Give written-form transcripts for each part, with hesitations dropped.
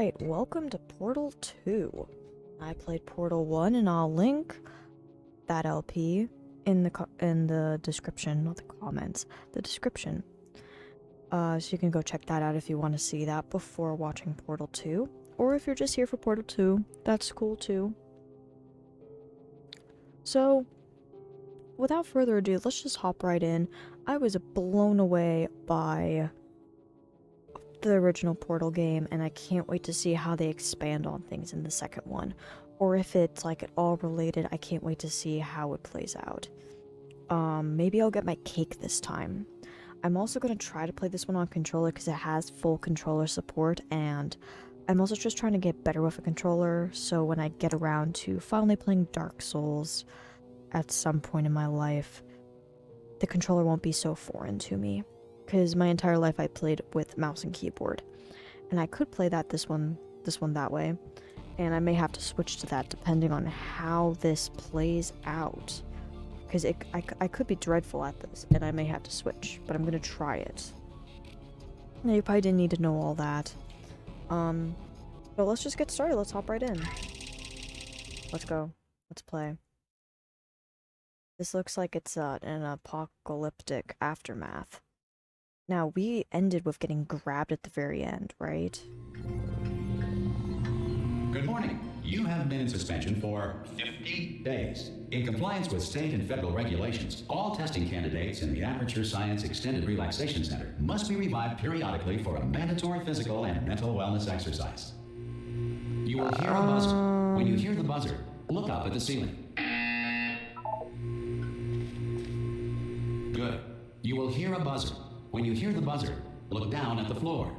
Alright, welcome to Portal 2. I played Portal 1 and I'll link that LP in the description, not the comments, the description. So you can go check that out if you want to see that before watching Portal 2. Or if you're just here for Portal 2, that's cool too. So, without further ado, let's just hop right in. I was blown away by the original Portal game, and I can't wait to see how they expand on things in the second one. Or if it's like all related, I can't wait to see how it plays out. Maybe I'll get my cake this time. I'm also going to try to play this one on controller because it has full controller support, and I'm also just trying to get better with a controller, so when I get around to finally playing Dark Souls at some point in my life, the controller won't be so foreign to me. Because my entire life I played with mouse and keyboard. And I could play this one that way. And I may have to switch to that depending on how this plays out. Because I could be dreadful at this, and I may have to switch. But I'm going to try it. Now, you probably didn't need to know all that. But let's just get started. Let's hop right in. Let's go. Let's play. This looks like it's an apocalyptic aftermath. Now, we ended with getting grabbed at the very end, right? Good morning. You have been in suspension for 50 days. In compliance with state and federal regulations, all testing candidates in the Aperture Science Extended Relaxation Center must be revived periodically for a mandatory physical and mental wellness exercise. You will hear a buzzer. When you hear the buzzer, look up at the ceiling. Good. You will hear a buzzer. When you hear the buzzer, look down at the floor.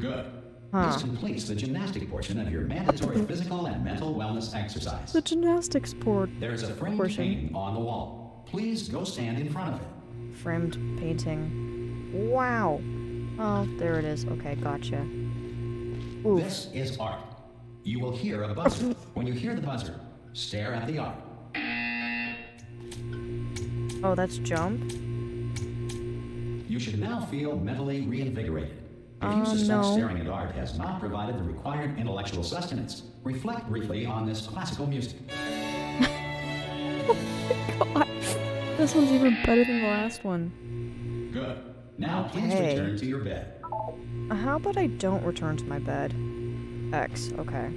Good. This completes the gymnastic portion of your mandatory physical and mental wellness exercise. The gymnastics There is a framed painting on the wall. Please go stand in front of it. Framed painting. Wow. Oh, there it is. Okay, gotcha. Oof. This is art. You will hear a buzzer. When you hear the buzzer, stare at the art. Oh, that's jump? You should now feel mentally reinvigorated. If you suspect no. staring at art has not provided the required intellectual sustenance, reflect briefly on this classical music. Oh my god. This one's even better than the last one. Good. Now please return to your bed. How about I don't return to my bed? X, okay.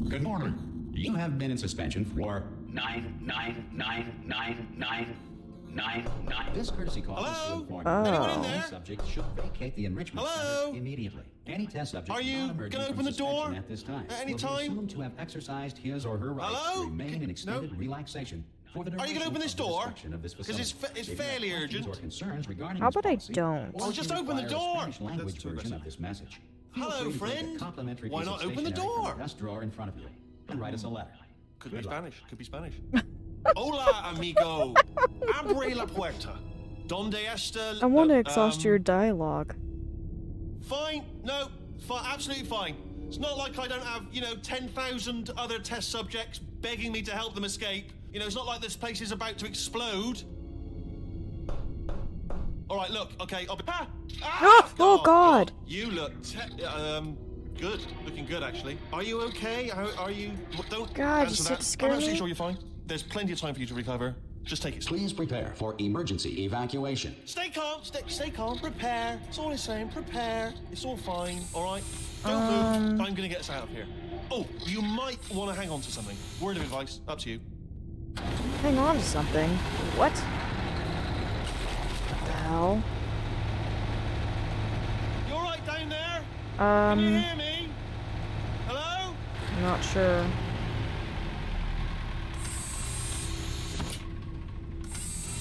Good morning. You have been in suspension for 9999999. This courtesy call is to inform Anyone in you there? that subject should vacate the enrichment center immediately. Any test subject Are you not emerging gonna from open the suspension door? at this time At any will time? be assumed to have exercised his or her rights Hello? to remain in extended No. relaxation for the Are you duration gonna open this of the door? destruction of this 'Cause facility. it's If you have fairly questions urgent. or concerns regarding How this about I policy, don't? or Well, if just you open the require a door. Spanish language That's too version aggressive. of this message. Feel Hello, free to take a friend. complimentary Why piece not of open the stationery from door? the desk drawer in front of you and write us a letter. Could Good be luck. Spanish. Could be Spanish. Hola, amigo. Abre la puerta. Donde está? I want to exhaust your dialogue. Fine. No. Absolutely fine. It's not like I don't have, 10,000 other test subjects begging me to help them escape. It's not like this place is about to explode. All right, look. Okay. I'll be. Oh, God. You look. Good. Looking good, actually. Are you okay? Are you? Don't God, answer you that. scared I'm absolutely me. sure you're fine. There's plenty of time for you to recover. Just take it slow. Please prepare for emergency evacuation. Stay calm. Stay calm. Prepare. It's all the same. Prepare. It's all fine. All right. Don't move. I'm gonna get us out of here. Oh, you might want to hang on to something. Word of advice. Up to you. Hang on to something. What? What the hell? You all right down there? Can you hear me? Hello? I'm not sure.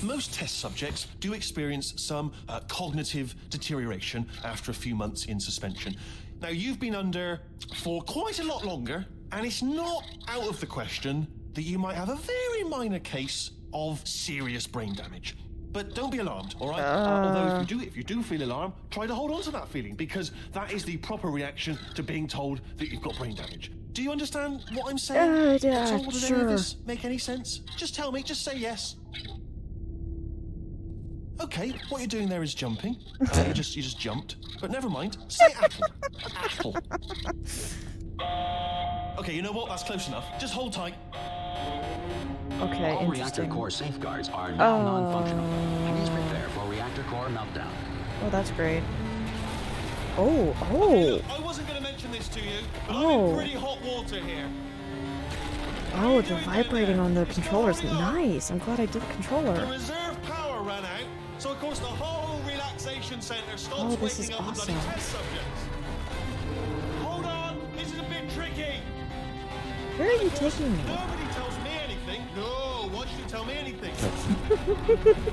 Most test subjects do experience some cognitive deterioration after a few months in suspension. Now, you've been under for quite a lot longer, and it's not out of the question that you might have a very minor case of serious brain damage. But don't be alarmed, all right? Although if you do feel alarmed, try to hold on to that feeling, because that is the proper reaction to being told that you've got brain damage. Do you understand what I'm saying? Yeah, At all? Does any sure. of this make any sense? Just tell me, just say yes. Okay, what you're doing there is jumping. You just jumped. But never mind. Say apple. Apple. Okay, you know what? That's close enough. Just hold tight. Okay, All reactor interesting. core safeguards are now non-functional. Please prepare for reactor core meltdown. Oh, that's great. Oh, Okay, oh, look, I wasn't going to mention this to you, but I'm Oh. in pretty hot water here. oh, the vibrating on the controller's nice. I'm glad I did the The controller. reserve power ran out, so of course the whole relaxation center stops Oh, this is waking up the bloody awesome. test subjects. Hold on, this is a bit tricky. Where are you taking me? Nobody tells me anything. No, why should you tell me anything?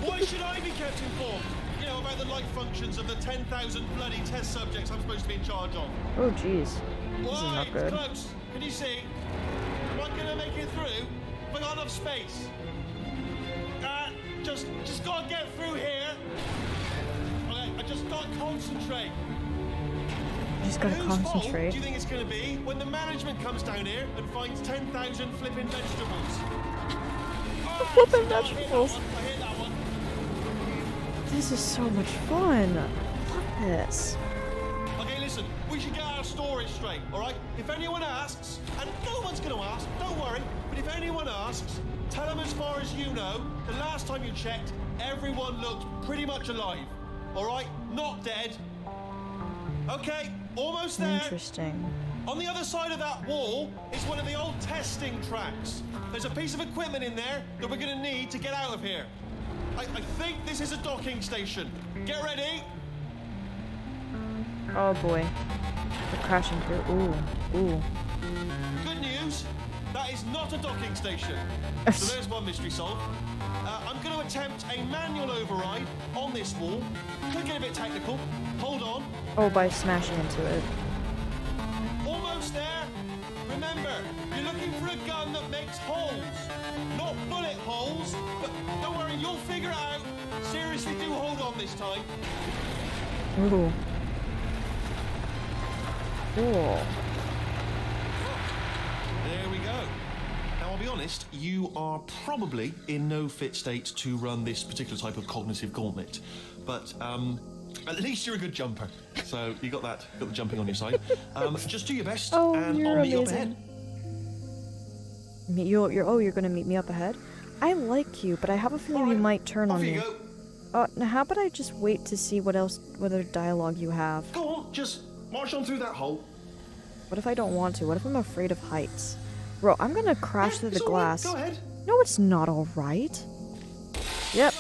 Why should I be kept informed? You know, about the life functions of the 10,000 bloody test subjects I'm supposed to be in charge of. Oh, jeez. This is Why? not good. Close. Can you see? Am I gonna make it through? Have I got enough space? Just gotta get through here. Okay, I just gotta concentrate. Just gotta Whose fault concentrate. do you think it's gonna be when the management comes down here and finds 10,000 flipping vegetables? Flipping I hit that vegetables. one, I hit that one. This is so much fun. Love this. Okay, listen, we should get our story straight, alright? If anyone asks, and no one's gonna ask, don't worry, but if anyone asks, tell them as far as you know, the last time you checked, everyone looked pretty much alive. Alright? Not dead. Okay, almost there. Interesting. On the other side of that wall is one of the old testing tracks. There's a piece of equipment in there that we're gonna need to get out of here. I think this is a docking station. Get ready. Oh boy. We're crashing through. Ooh. Ooh. Good news, that is not a docking station. So there's one mystery solved. I'm going to attempt a manual override on this wall. Could get a bit technical. Hold on. Oh, by smashing into it. Almost there. Remember, you're looking for a gun that makes holes. Not bullet holes, but don't worry, you'll figure it out. Seriously, do hold on this time. Ooh. Cool. There we go. Now, I'll be honest, you are probably in no fit state to run this particular type of cognitive gauntlet. But at least you're a good jumper. So you got the jumping on your side. Just do your best, Oh, and you're I'll meet you up amazing. ahead. You're gonna meet me up ahead? I like you, but I have a feeling you Alright, might turn off on you me. go. Now how about I just wait to see what other dialogue you have? Go on, just march on through that hole. What if I don't want to? What if I'm afraid of heights? Bro, I'm gonna crash through the It's all right, glass. Go ahead. No, it's not alright. Yep.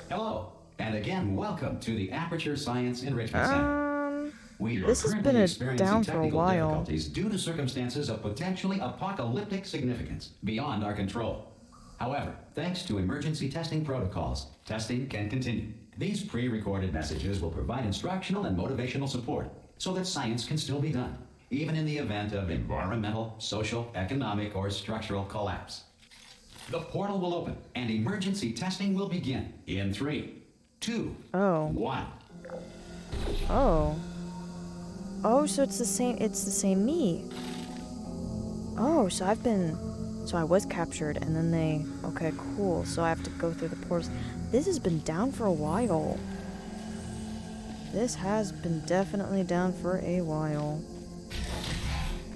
Hello, and again, welcome to the Aperture Science Enrichment Center. We are this has currently been experiencing down for a technical while. difficulties due to circumstances of potentially apocalyptic significance beyond our control. However, thanks to emergency testing protocols, testing can continue. These pre-recorded messages will provide instructional and motivational support so that science can still be done, even in the event of environmental, social, economic, or structural collapse. The portal will open and emergency testing will begin in 3, 2, Oh. 1. Oh. Oh, so it's the same me. Oh, so I was captured and then okay, cool. So I have to go through the portals. This has been down for a while. This has been definitely down for a while.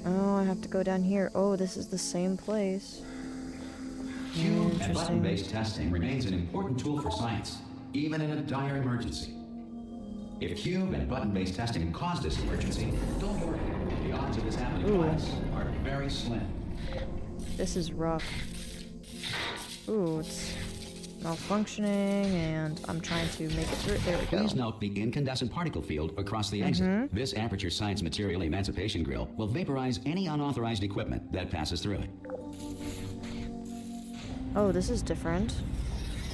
Oh, I have to go down here. Oh, this is the same place. Cube and Interesting. button-based testing remains an important tool for science, even in a dire emergency. If cube and button-based testing caused this emergency, don't worry. The odds of this happening twice are very slim. This is rough. Ooh, it's malfunctioning, and I'm trying to make it through. There we go. Please note the incandescent particle field across the exit. This Aperture Science Material Emancipation Grill will vaporize any unauthorized equipment that passes through it. Oh, this is different.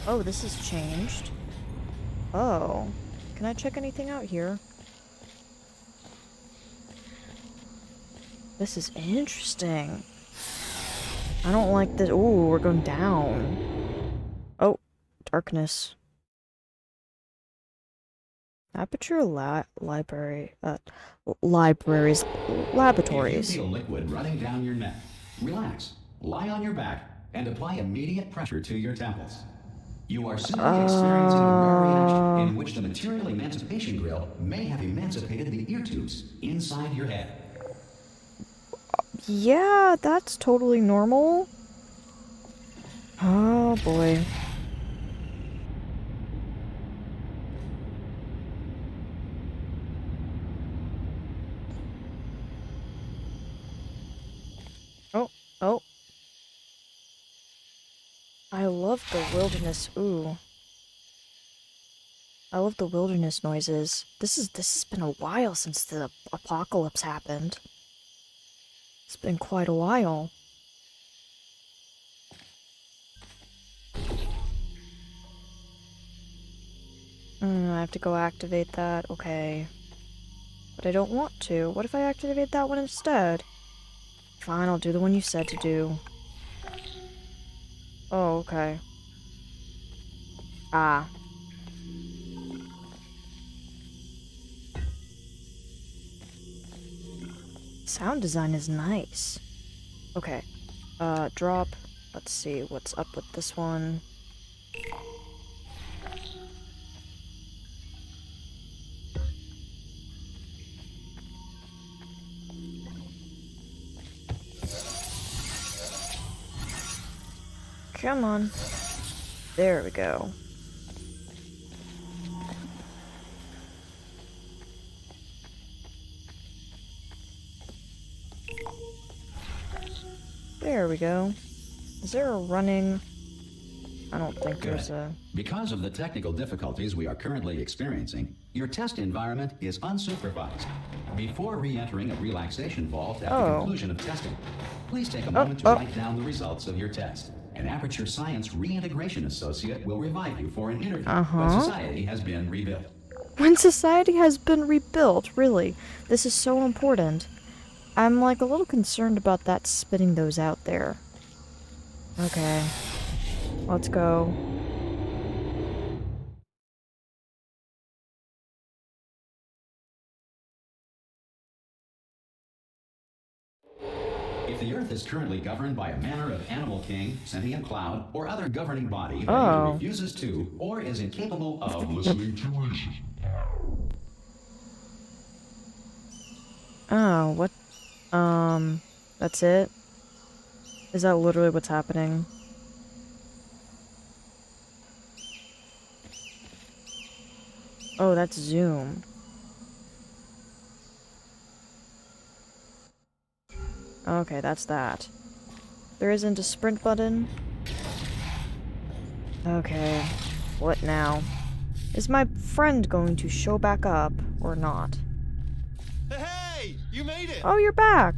Oh, this has changed. Oh. Can I check anything out here? This is interesting. I don't like this. Ooh, we're going down. Oh, darkness. Aperture libraries, If laboratories. you feel liquid running down your neck, relax, lie on your back, and apply immediate pressure to your temples. You are simply experiencing a rare reaction in which the material emancipation grill may have emancipated the ear tubes inside your head. Yeah, that's totally normal. Oh boy. Oh, oh. I love the wilderness. Ooh. I love the wilderness noises. This has been a while since the apocalypse happened. It's been quite a while. I have to go activate that. Okay. But I don't want to. What if I activate that one instead? Fine, I'll do the one you said to do. Oh, okay. Ah. Sound design is nice. Okay. Drop. Let's see what's up with this one. Come on. There we go. There we go. Is there a running? I don't think there's a... Because of the technical difficulties we are currently experiencing, your test environment is unsupervised. Before re-entering a relaxation vault at the conclusion of testing, please take a moment to write down the results of your test. An Aperture Science Reintegration Associate will revive you for an interview when society has been rebuilt. When society has been rebuilt, really. This is so important. I'm like a little concerned about that spitting those out there. Okay. Let's go. If the Earth is currently governed by a manner of animal king, sentient cloud, or other governing body that either refuses to or is incapable of listening to reason. Oh, what? That's it? Is that literally what's happening? Oh, that's zoom. Okay, that's that. There isn't a sprint button? Okay. What now? Is my friend going to show back up, or not? Hey! You made it! Oh, you're back!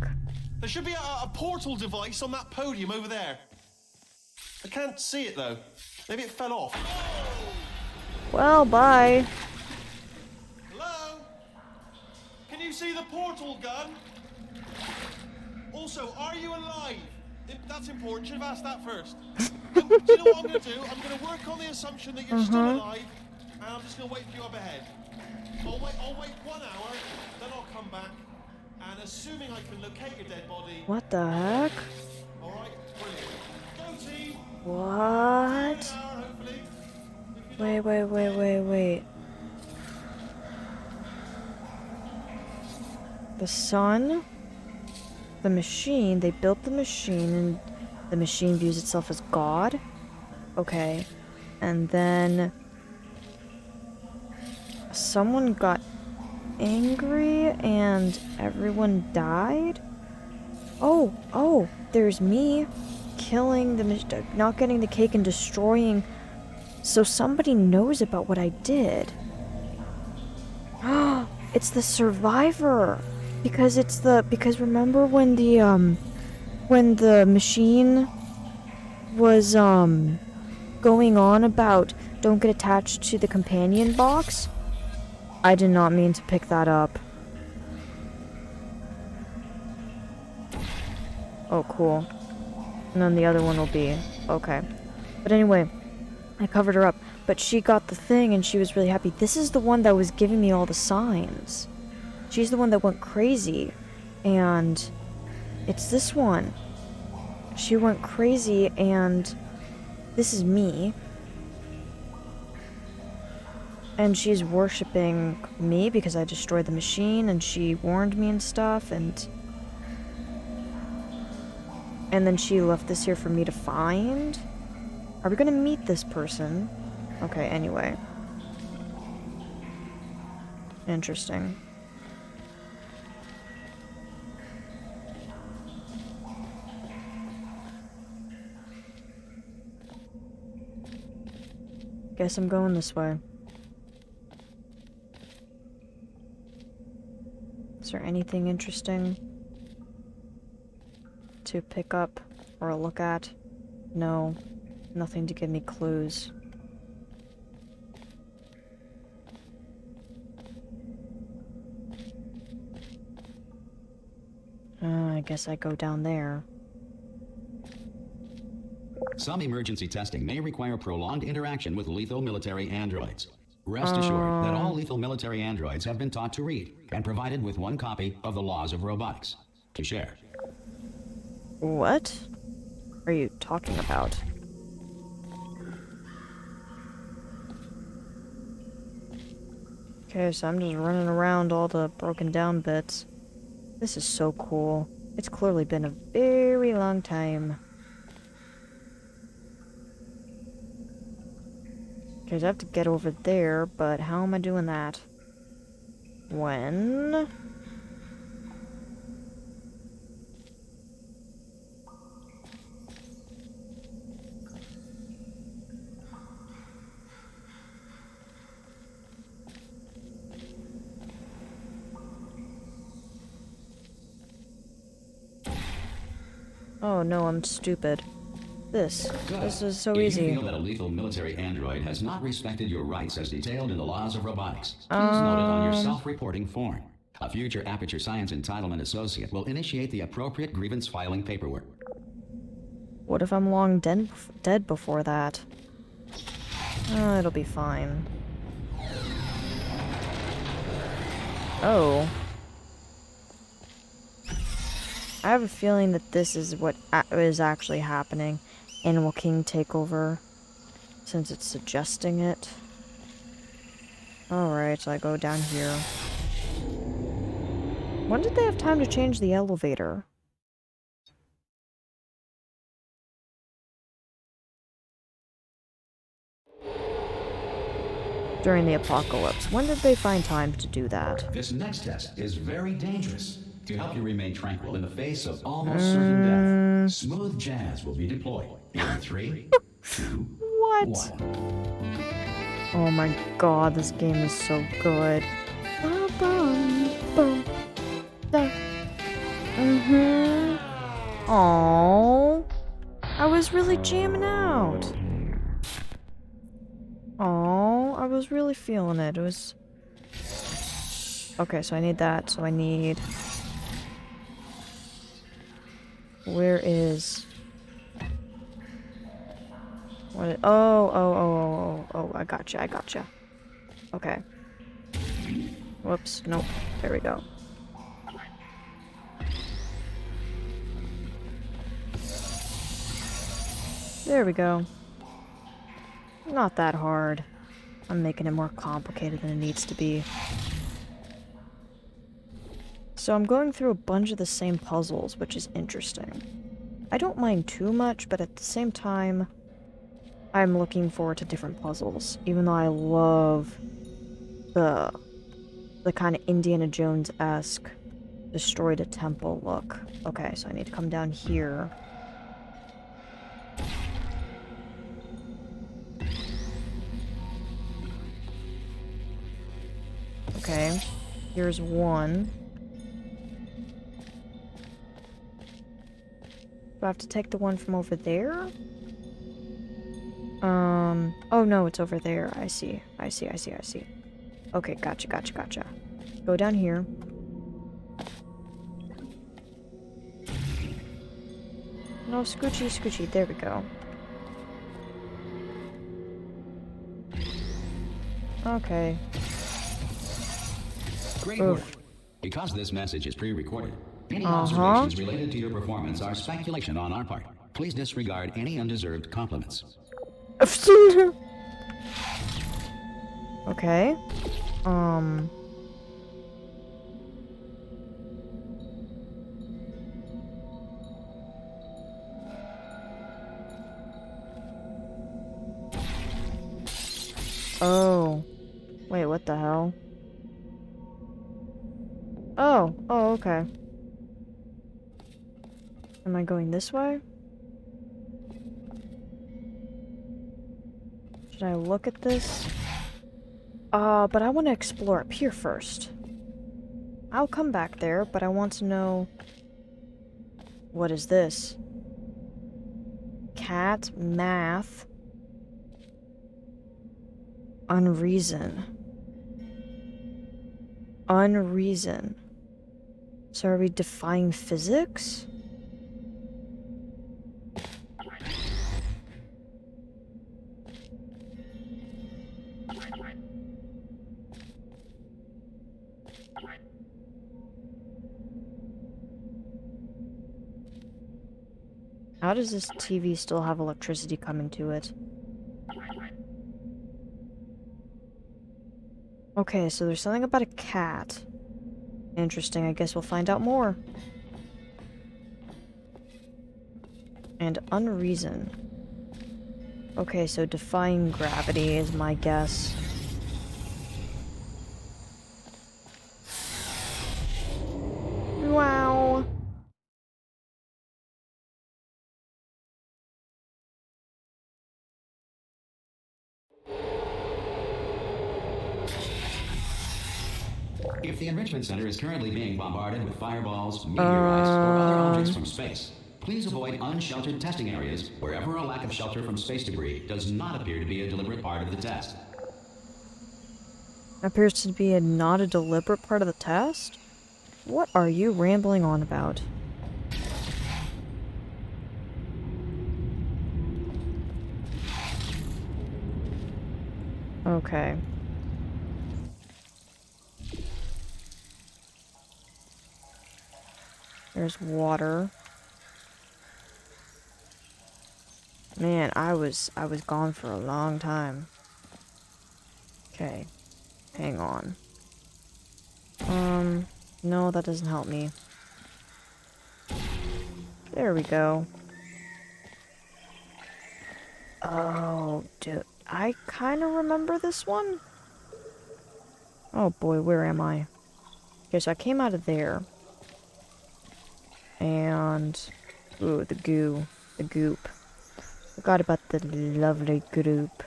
There should be a portal device on that podium over there. I can't see it, though. Maybe it fell off. Well, bye. Hello? Can you see the portal gun? Also, are you alive? That's important. Should have asked that first. Do you know what I'm going to do? I'm going to work on the assumption that you're still alive, and I'm just going to wait for you up ahead. I'll wait 1 hour, then I'll come back, and assuming I can locate your dead body... What the heck? Alright, brilliant. Go team! What? Hour, hopefully. Wait. The sun? The machine, they built the machine and the machine views itself as God? Okay. And then someone got angry and everyone died? Oh, there's me killing the not getting the cake and destroying. So somebody knows about what I did. It's the survivor. Because remember when the machine was going on about don't get attached to the companion box? I did not mean to pick that up. Oh, cool. And then the other one will be okay. But anyway, I covered her up, but she got the thing and she was really happy. This is the one that was giving me all the signs. She's the one that went crazy, and it's this one. She went crazy, and this is me. And she's worshipping me because I destroyed the machine and she warned me and stuff, and then she left this here for me to find? Are we gonna meet this person? Okay, anyway. Interesting. Guess I'm going this way. Is there anything interesting to pick up or look at? No. Nothing to give me clues. I guess I go down there. Some emergency testing may require prolonged interaction with lethal military androids. Rest assured that all lethal military androids have been taught to read and provided with one copy of the laws of robotics to share. What are you talking about? Okay, so I'm just running around all the broken down bits. This is so cool. It's clearly been a very long time. Okay, so I have to get over there, but how am I doing that? When? Oh no, I'm stupid. This is so easy. If you feel that a lethal military android has not respected your rights as detailed in the laws of robotics, please note it on your self-reporting form. A future Aperture Science Entitlement Associate will initiate the appropriate grievance filing paperwork. What if I'm long dead before that? Oh, it'll be fine. Oh. I have a feeling that this is what is actually happening. Animal King takeover, since it's suggesting it. Alright, so I go down here. When did they have time to change the elevator? During the apocalypse. When did they find time to do that? This next test is very dangerous. To help you remain tranquil in the face of almost certain death, smooth jazz will be deployed in 3, 2, What? 1. Oh my god, this game is so good. Aww. I was really jamming out. Aww, I was really feeling it. It was... Okay, so I need that. So I need... Where is... What? Oh, I gotcha. Okay. Whoops, nope. There we go. There we go. Not that hard. I'm making it more complicated than it needs to be. So I'm going through a bunch of the same puzzles, which is interesting. I don't mind too much, but at the same time, I'm looking forward to different puzzles, even though I love the kind of Indiana Jones-esque destroyed a temple look. Okay, so I need to come down here. Okay, here's one. Do I have to take the one from over there? Oh no, it's over there. I see. Okay, gotcha. Go down here. No, scoochy. There we go. Okay. Great work. Because this message is pre-recorded, any observations related to your performance are speculation on our part. Please disregard any undeserved compliments. Okay. Oh. Wait, what the hell? Oh, okay. Am I going this way? Should I look at this? But I want to explore up here first. I'll come back there, but I want to know... What is this? Cat, math, unreason. Unreason. So are we defying physics? How does this TV still have electricity coming to it? Okay, so there's something about a cat. Interesting, I guess we'll find out more. And unreason. Okay, so defying gravity is my guess. Wow. If the Enrichment Center is currently being bombarded with fireballs, meteorites, or other objects from space, please avoid unsheltered testing areas wherever a lack of shelter from space debris does not appear to be a deliberate part of the test. Appears to be not a deliberate part of the test? What are you rambling on about? Okay. There's water. Man, I was gone for a long time. Okay. Hang on. No, that doesn't help me. There we go. Oh, dude. I kind of remember this one. Oh boy, where am I? Okay, so I came out of there. And... Ooh, the goo. The goop. Forgot about the lovely goop.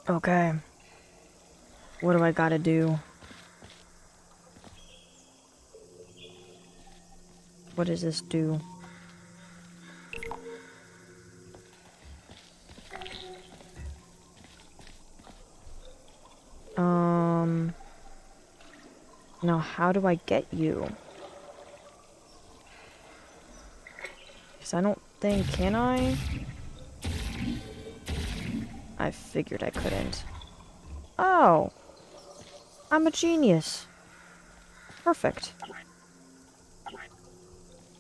Okay. What do I gotta do? What does this do? Now how do I get you? Because I don't think, can I? I figured I couldn't. Oh! I'm a genius. Perfect.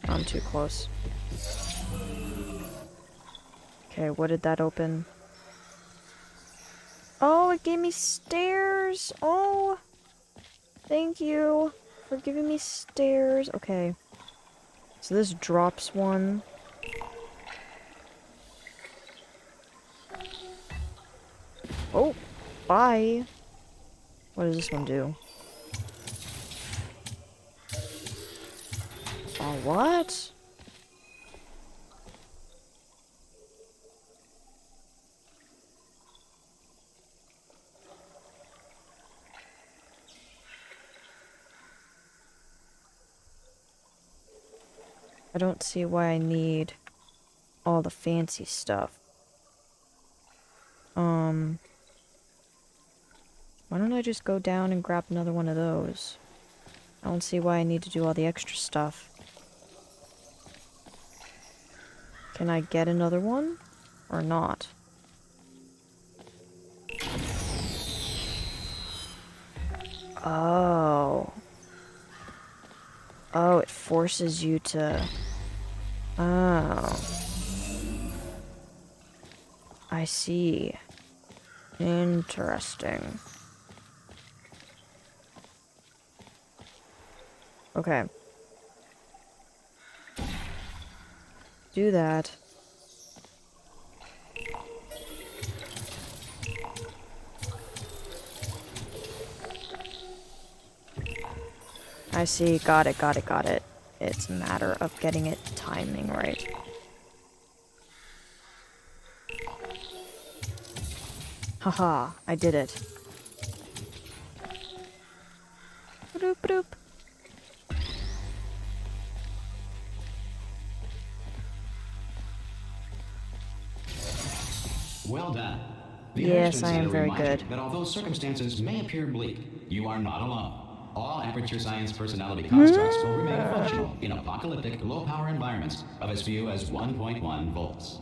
I'm too close. Okay, what did that open? Oh, it gave me stairs! Oh! Thank you for giving me stairs. Okay. So this drops one. Oh! Bye! What does this one do? Oh, what? I don't see why I need all the fancy stuff. Why don't I just go down and grab another one of those? I don't see why I need to do all the extra stuff. Can I get another one? Or not? Oh. Oh, it forces you to... Oh. I see. Interesting. Okay. Do that. I see. Got it, got it, got it. It's a matter of getting it timing right. Haha, I did it. Bloop, bloop. Well done. The Yes, Aperture I am Center very reminds you good. that although circumstances may appear bleak, you are not alone. All Aperture Science personality Hmm? constructs will remain functional in apocalyptic, low-power environments of as few as 1.1 volts.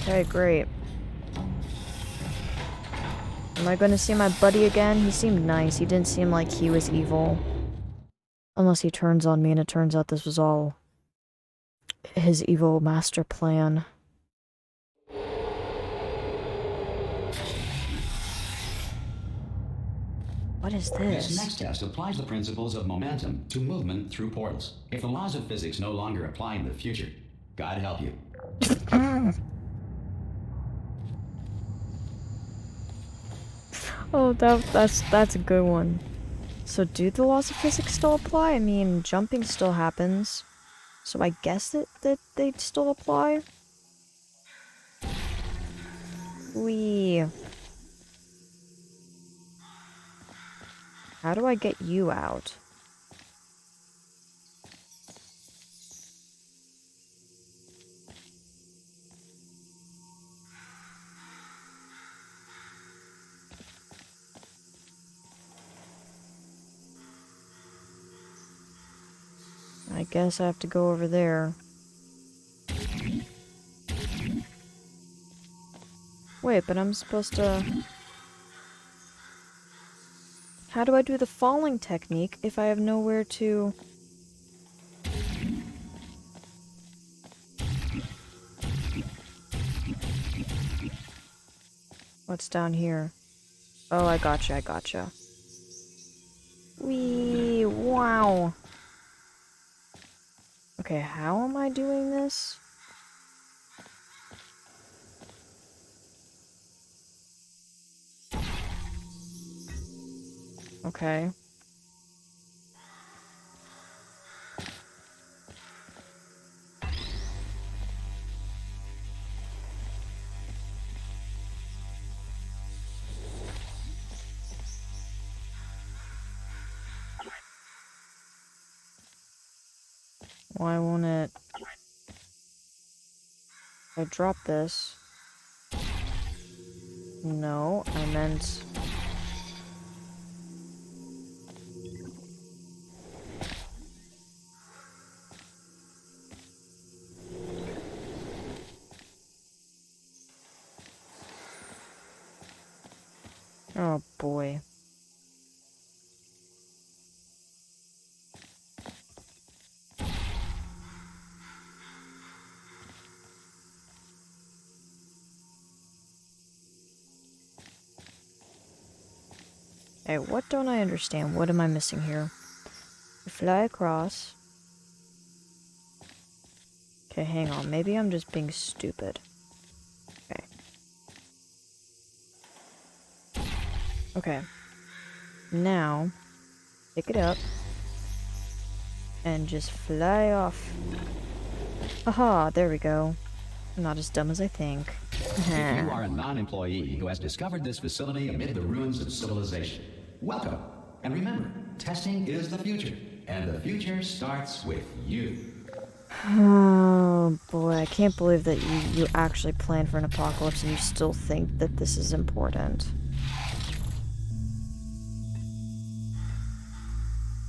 Okay, great. Am I gonna see my buddy again? He seemed nice. He didn't seem like he was evil. Unless he turns on me and it turns out this was all his evil master plan. What is This this? next test applies the principles of momentum to movement through portals. If the laws of physics no longer apply in the future, God help you. Oh, that's a good one. So do the laws of physics still apply? I mean, jumping still happens. So I guess that they still apply? Wee. How do I get you out? I guess I have to go over there. Wait, but I'm supposed to... How do I do the falling technique if I have nowhere to... What's down here? Oh, I gotcha, I gotcha. Wee, wow. Okay, how am I doing this? Okay. Why won't it... I drop this. No, I meant... Oh boy. Hey, what don't I understand? What am I missing here? You fly across. Okay, hang on. Maybe I'm just being stupid. Okay. Okay. Now, pick it up. And just fly off. Haha, there we go. I'm not as dumb as I think. If you are a non-employee who has discovered this facility amid the ruins of civilization, welcome. And remember, testing is the future, and the future starts with you. Oh boy, I can't believe that you actually planned for an apocalypse and you still think that this is important.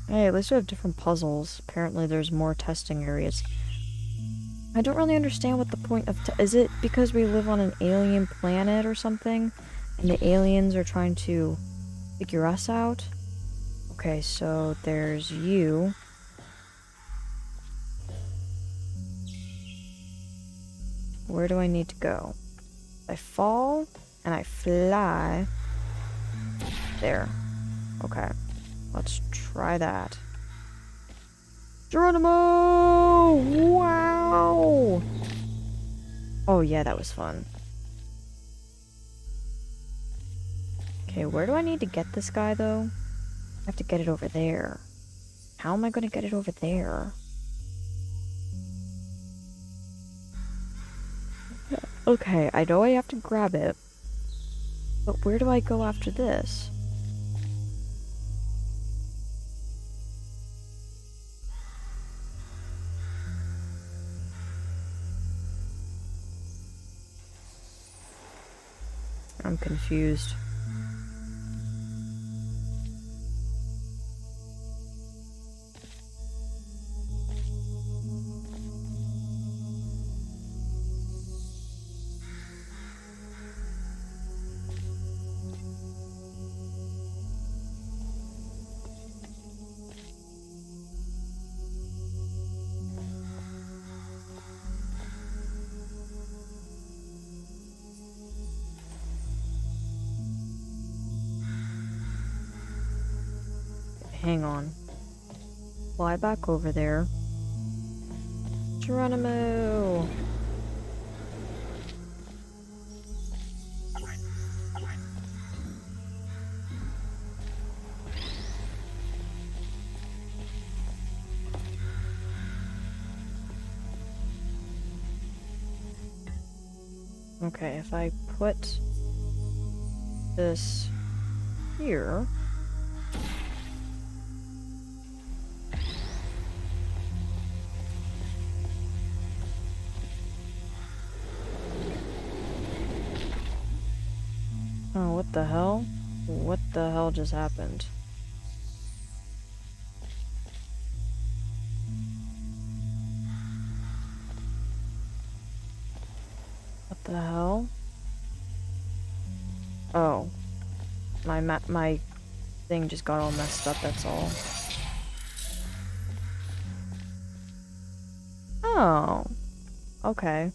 Hey, at least we have different puzzles. Apparently there's more testing areas. I don't really understand what the point of is it because we live on an alien planet or something? And the aliens are trying to figure us out? Okay, so there's you. Where do I need to go? I fall and I fly. There. Okay. Let's try that. Geronimo! Wow! Oh yeah, that was fun. Okay, where do I need to get this guy though? I have to get it over there. How am I gonna get it over there? Okay, I know I have to grab it. But where do I go after this? I'm confused. Hang on. Fly back over there. Geronimo! Okay, if I put this here... Oh, what the hell? What the hell just happened? What the hell? Oh. My thing just got all messed up, that's all. Oh. Okay.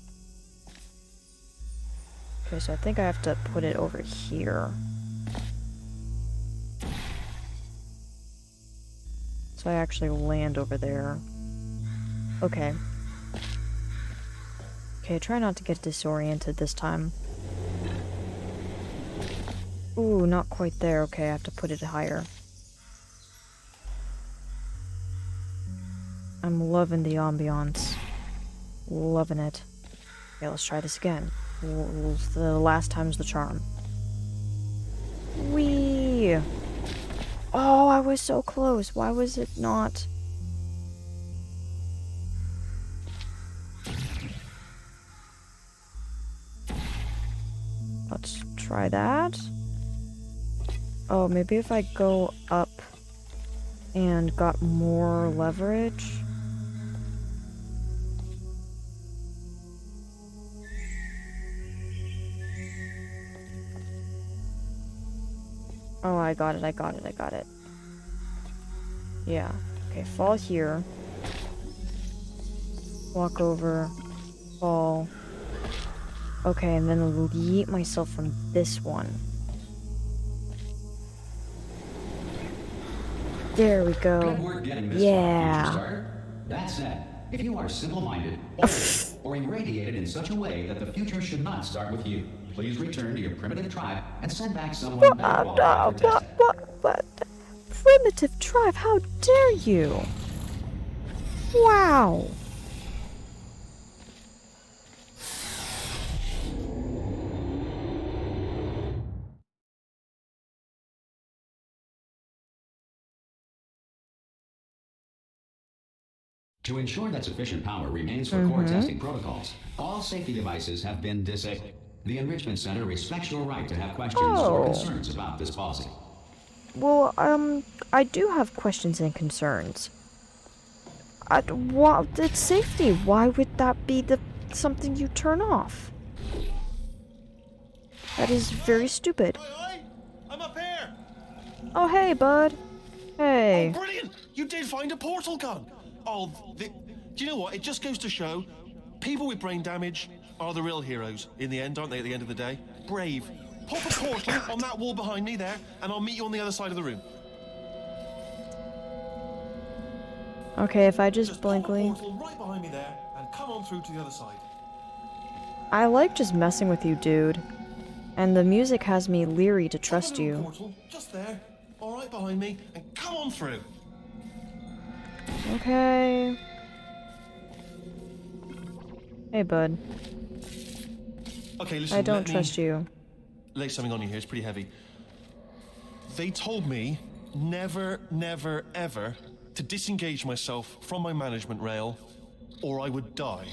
Okay, so I think I have to put it over here. So I actually land over there. Okay. Okay, try not to get disoriented this time. Ooh, not quite there. Okay, I have to put it higher. I'm loving the ambiance. Loving it. Okay, let's try this again. The last time's the charm. Whee! Oh, I was so close. Why was it not? Let's try that. Oh, maybe if I go up and got more leverage. Oh, I got it. Yeah. Okay, fall here. Walk over. Fall. Okay, and then yeet myself from this one. There we go. Good work getting this Yeah. far, future starter. That said, if you are simple-minded, or irradiated in such a way that the future should not start with you, please return to your primitive tribe and send back someone better qualified for testing. What? Primitive tribe, how dare you? Wow. To ensure that sufficient power remains for core testing protocols, all safety devices have been disabled. The Enrichment Center respects your right to have questions or concerns about this policy. Well, I do have questions and concerns. It's safety. Why would that be something you turn off? That is very stupid. Oi, I'm up here! Oh, hey, bud. Hey. Oh, brilliant! You did find a portal gun! Oh, do you know what? It just goes to show People with brain damage are the real heroes in the end, aren't they, at the end of the day? Brave. Pop a portal on that wall behind me there, and I'll meet you on the other side of the room. Okay, if I just Pop a blankly... portal right behind me there, and come on through to the other side. I like just messing with you, dude. And the music has me leery to Pop a trust little you. portal, just there, all right behind me, and come on through. Okay. Hey, bud. Okay, listen, I don't let me trust you. lay something on you here. It's pretty heavy. They told me never, never, ever to disengage myself from my management rail, or I would die.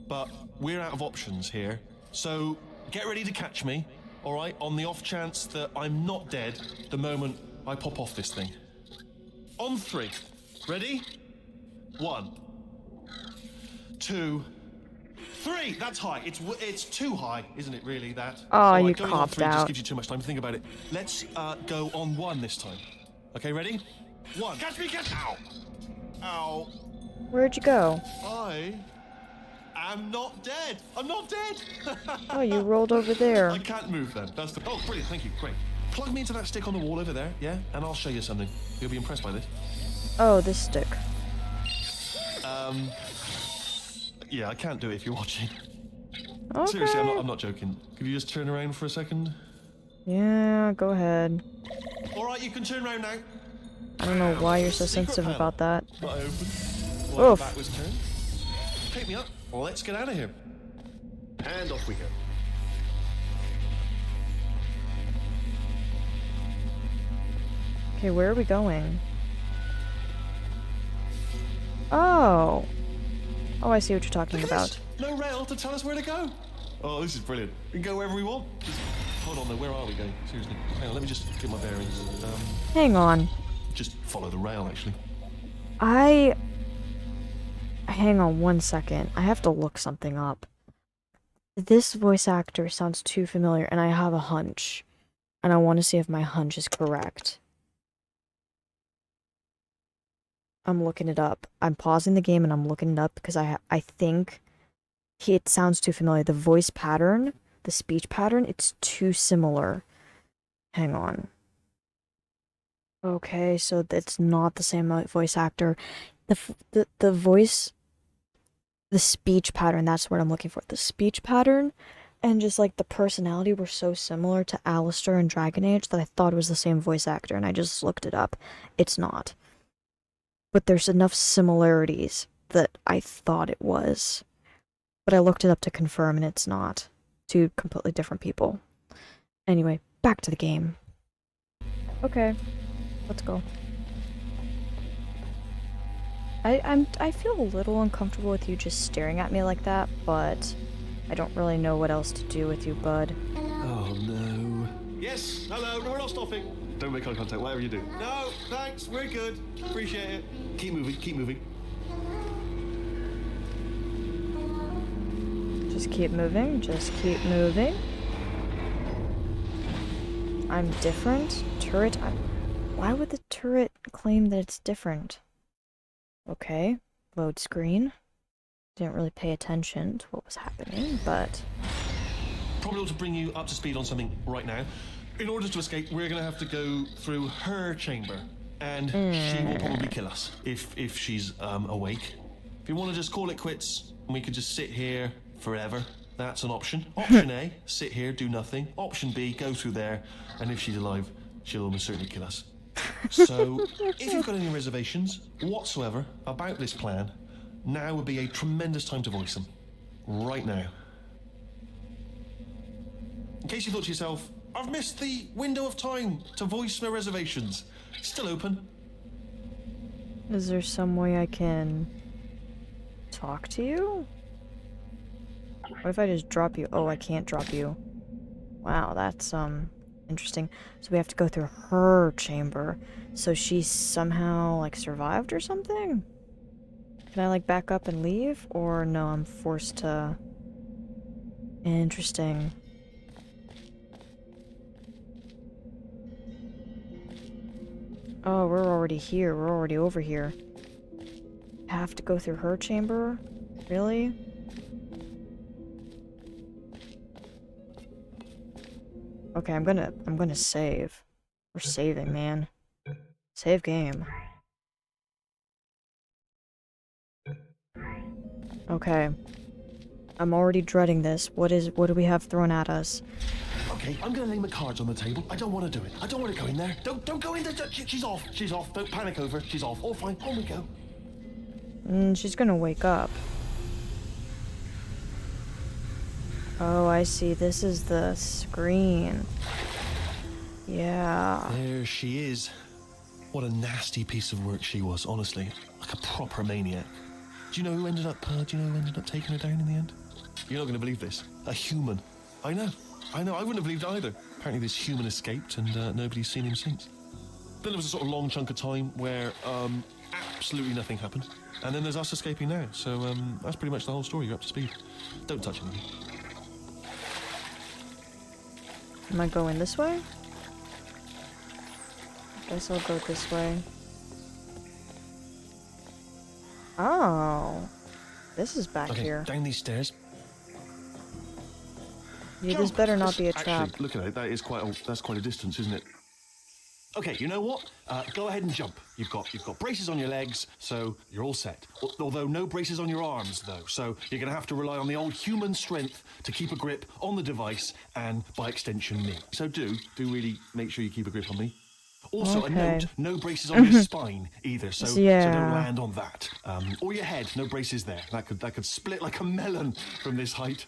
But we're out of options here, so get ready to catch me, all right, on the off chance that I'm not dead the moment I pop off this thing. On 3. Ready? 1, 2, 3. That's high. It's too high, isn't it? Really, that. Oh, All right, you going on copped 3 just out. gives you too much time to think about it. Let's go on 1 this time. Okay, ready? 1. Catch me! Catch! Ow! Ow! Where'd you go? I am not dead. I'm not dead. Oh, you rolled over there. I can't move then. That's the. Oh, brilliant! Thank you. Great. Plug me into that stick on the wall over there, yeah, and I'll show you something. You'll be impressed by this. Oh, this stick. Yeah, I can't do it if you're watching. Okay. Seriously, I'm not joking. Could you just turn around for a second? Yeah, go ahead. All right, you can turn around now. I don't know why you're so Secret sensitive panel. about that. Not open. While Oof. your back was turned. Pick me up. Let's get out of here. And off we go. Okay, where are we going? Oh. Oh, I see what you're talking Look at about. this. No rail to tell us where to go. Oh, this is brilliant. We can go wherever we want. Just, hold on though, where are we going? Seriously. Hang on, let me just get my bearings. Hang on. Just follow the rail, actually. Hang on 1 second. I have to look something up. This voice actor sounds too familiar, and I have a hunch. And I want to see if my hunch is correct. I'm looking it up. I'm pausing the game and I'm looking it up because I think it sounds too familiar. The voice pattern, the speech pattern, it's too similar. Hang on. Okay, so it's not the same voice actor. The voice, the speech pattern, that's what I'm looking for. The speech pattern and just like the personality were so similar to Alistair in Dragon Age that I thought it was the same voice actor, and I just looked it up. It's not. But there's enough similarities that I thought it was. But I looked it up to confirm, and it's not. Two completely different people. Anyway, back to the game. Okay, let's go. I feel a little uncomfortable with you just staring at me like that, but I don't really know what else to do with you, bud. Oh no. Yes, hello, no, we're not stopping. Don't make eye contact, whatever you do. No, thanks, we're good. Appreciate it. Keep moving, keep moving. Just keep moving, just keep moving. I'm different? Turret? Why would the turret claim that it's different? Okay, load screen. Didn't really pay attention to what was happening, but... Probably ought to bring you up to speed on something right now. In order to escape, we're going to have to go through her chamber. And she will probably kill us, if she's awake. If you want to just call it quits, and we could just sit here forever, that's an option. Option A, sit here, do nothing. Option B, go through there, and if she's alive, she'll almost certainly kill us. So, if you've got any reservations whatsoever about this plan, now would be a tremendous time to voice them. Right now. In case you thought to yourself, I've missed the window of time to voice my reservations. Still open. Is there some way I can talk to you? What if I just drop you? Oh, I can't drop you. Wow, that's interesting. So we have to go through her chamber. So she somehow like survived or something? Can I like back up and leave? Or no, I'm forced to... Interesting. Oh, we're already here. We're already over here. Have to go through her chamber? Really? Okay, I'm gonna save. We're saving, man. Save game. Okay. I'm already dreading this. What do we have thrown at us? Okay, I'm gonna lay my cards on the table. I don't want to do it. I don't want to go in there. Don't go in there. She's off. She's off. Don't panic over. She's off. All fine. On we go. She's gonna wake up. Oh, I see. This is the screen. Yeah. There she is. What a nasty piece of work she was, honestly. Like a proper maniac. Do you know who ended up taking her down in the end? You're not going to believe this. A human. I know. I wouldn't have believed it either. Apparently this human escaped and nobody's seen him since. Then there was a sort of long chunk of time where absolutely nothing happened. And then there's us escaping now. So that's pretty much the whole story. You're up to speed. Don't touch anything. Am I going this way? Guess I'll go this way. Oh. This is back here. Down these stairs. Yeah, this better not be a trap. Actually, look at it. That's quite a distance, isn't it? Okay, you know what? Go ahead and jump. You've got braces on your legs, so you're all set. Although no braces on your arms, though. So you're going to have to rely on the old human strength to keep a grip on the device and, by extension, me. So do really make sure you keep a grip on me. Also, okay. A note: no braces on your spine either. So don't land on that. Or your head. No braces there. That could split like a melon from this height.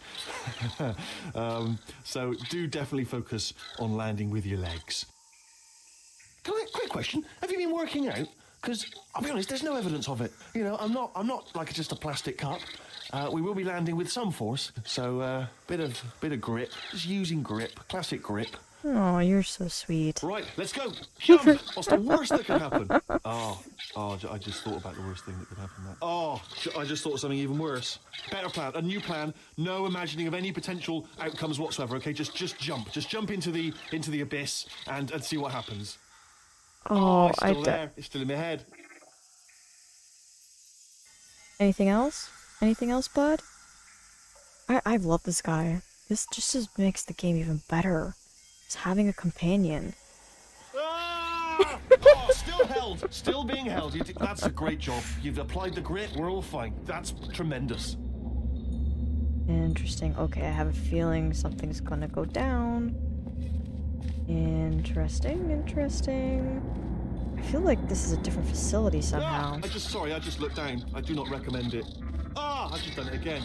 So do definitely focus on landing with your legs. Quick question: have you been working out? Because I'll be honest, there's no evidence of it. You know, I'm not like just a plastic cup. We will be landing with some force, so bit of grip. Just using grip, classic grip. Oh, you're so sweet. Right, let's go. Jump. What's the worst that could happen? Oh, I just thought about the worst thing that could happen. I just thought of something even worse. Better plan, a new plan. No imagining of any potential outcomes whatsoever. Okay, just jump. Just jump into the abyss and see what happens. Oh, it's still there. It's still in my head. Anything else? Anything else, bud? I love this guy. This just makes the game even better. Just having a companion. Ah! Still held. Still being held. That's a great job. You've applied the grit. We're all fine. That's tremendous. Interesting. Okay, I have a feeling something's gonna go down. Interesting. I feel like this is a different facility somehow. I just looked down. I do not recommend it. I've just done it again.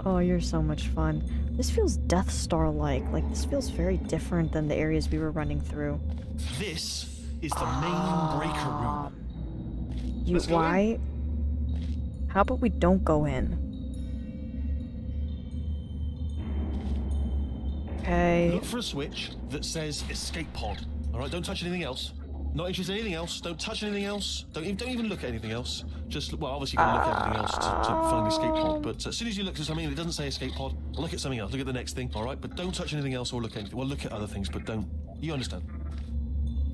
Oh, you're so much fun. This feels Death Star-like. Like, this feels very different than the areas we were running through. This is the main breaker room. Why? How about we don't go in? Okay. Look for a switch that says escape pod. All right, don't touch anything else. Not interested in anything else. Don't touch anything else. Don't even look at anything else. Just, well, obviously you can look at everything else to find escape pod. But as soon as you look at something and it doesn't say escape pod, look at something else. Look at the next thing. All right, but don't touch anything else or look at anything. Well, look at other things, but don't. You understand?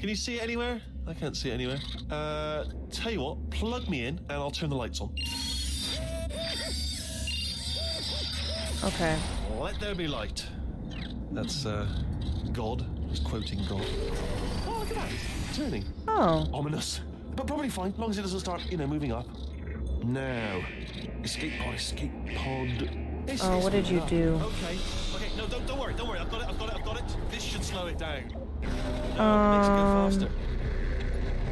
Can you see it anywhere? I can't see it anywhere. Tell you what, plug me in and I'll turn the lights on. Okay. Let there be light. That's God. Just quoting God. Oh, look at that. Turning. Oh. Ominous. But probably fine, as long as it doesn't start, moving up. Now. Escape pod. What did you do? Okay. No, don't worry. I've got it. This should slow it down. No, it makes it go faster.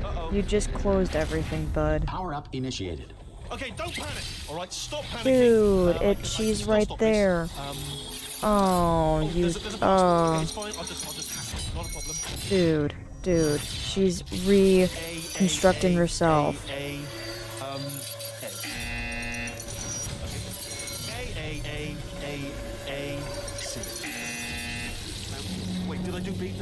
Uh-oh. You just closed everything, bud. Power up initiated. Okay, don't panic. All right, stop panicking. Dude, she's right there. Oh, you. There's a box. It's fine. I'll just hack it. Not a problem. Dude, she's reconstructing herself. Wait, did I do B?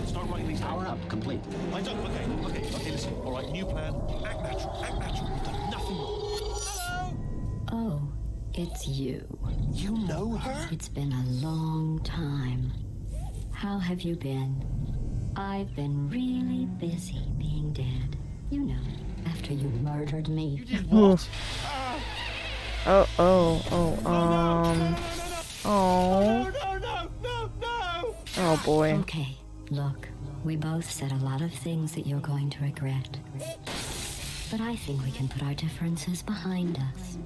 Start writing these down. Power up complete. I don't. Okay, listen. All right, new plan. Act natural. You've done nothing wrong. Hello. Oh, it's you. You know her? It's been a long time. How have you been? I've been really busy being dead. You know, after you murdered me. You did what? Oh. No. Oh. No! Oh boy. Okay, look, we both said a lot of things that you're going to regret. But I think we can put our differences behind us.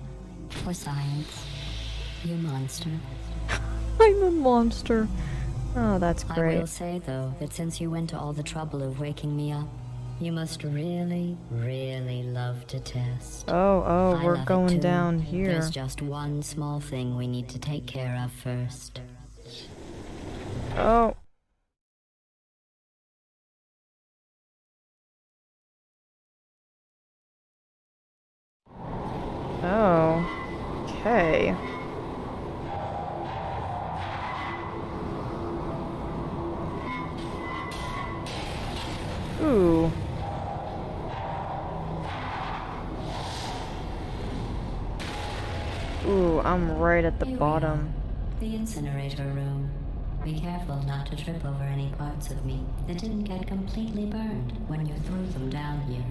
For science, you monster. I'm a monster. Oh, that's I great. will say, though, that since you went to all the trouble of waking me up, you must really, really love to test. Oh, I we're love it going too. down here. There's just one small thing we need to take care of first. Oh. Oh. Okay. Ooh. Ooh, I'm right at the Here we bottom. are, the incinerator room. Be careful not to trip over any parts of me that didn't get completely burned when you threw them down here.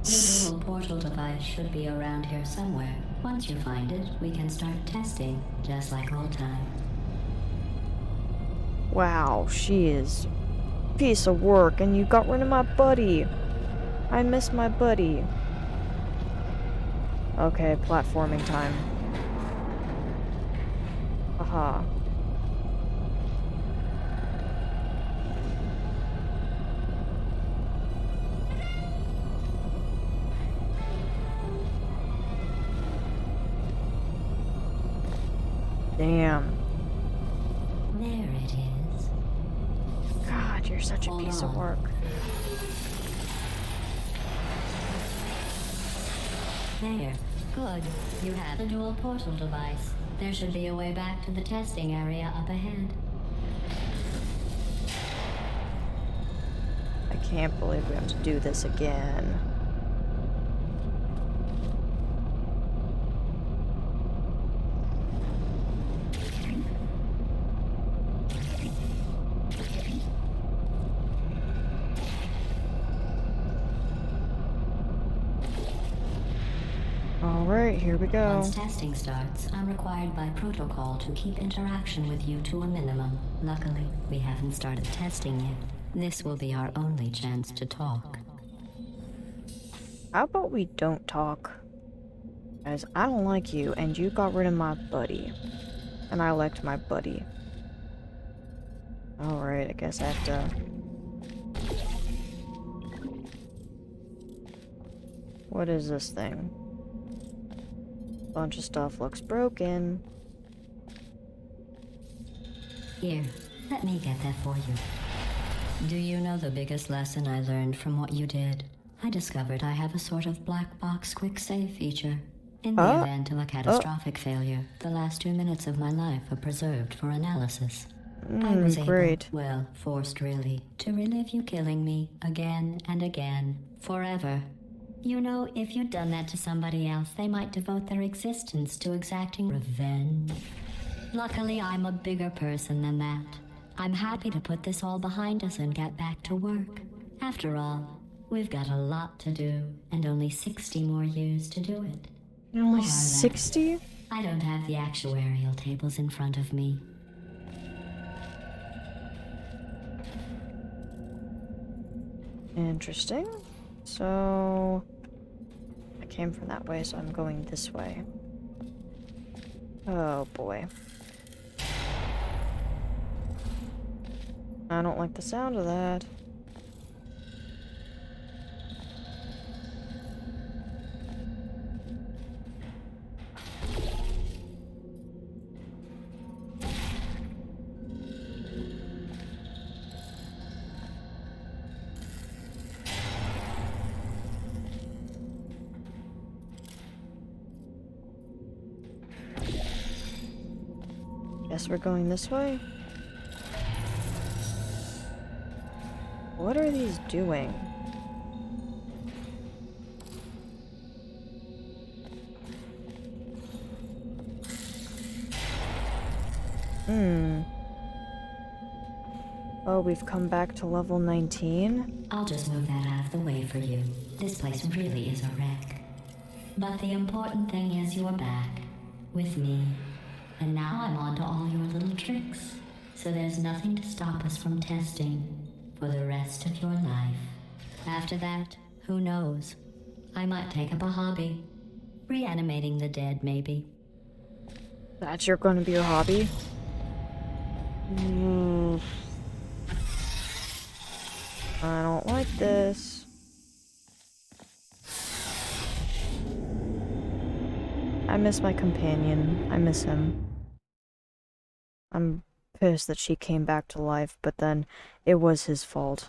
The dual portal device should be around here somewhere. Once you find it, we can start testing, just like old times. Wow, she is a piece of work, and you got rid of my buddy. I miss my buddy. Okay, platforming time. Aha. Damn. There it is. God, you're such a Hold piece of on. work. There. Good. You have the dual portal device. There should be a way back to the testing area up ahead. I can't believe we have to do this again. Alright, here we go. Once testing starts, I'm required by protocol to keep interaction with you to a minimum. Luckily, we haven't started testing yet. This will be our only chance to talk. How about we don't talk? Guys, I don't like you, and you got rid of my buddy. And I liked my buddy. Alright, I guess I have to... What is this thing? Bunch of stuff looks broken. Here, let me get that for you. Do you know the biggest lesson I learned from what you did? I discovered I have a sort of black box quick save feature. In the event of a catastrophic failure, the last 2 minutes of my life are preserved for analysis. I was great. able, well, forced really, to relive you killing me again and again, forever. You know, if you'd done that to somebody else, they might devote their existence to exacting revenge. Luckily, I'm a bigger person than that. I'm happy to put this all behind us and get back to work. After all, we've got a lot to do, and only 60 more years to do it. Only Or that. 60? I don't have the actuarial tables in front of me. Interesting. So... I came from that way, so I'm going this way. Oh boy. I don't like the sound of that. Guess we're going this way? What are these doing? Oh, we've come back to level 19? I'll just move that out of the way for you. This place really is a wreck. But the important thing is you're back. With me. And now I'm on to all your little tricks. So there's nothing to stop us from testing for the rest of your life. After that, who knows? I might take up a hobby. Reanimating the dead, maybe. That's going to be your hobby? I don't like this. I miss my companion. I miss him. I'm pissed that she came back to life, but then it was his fault.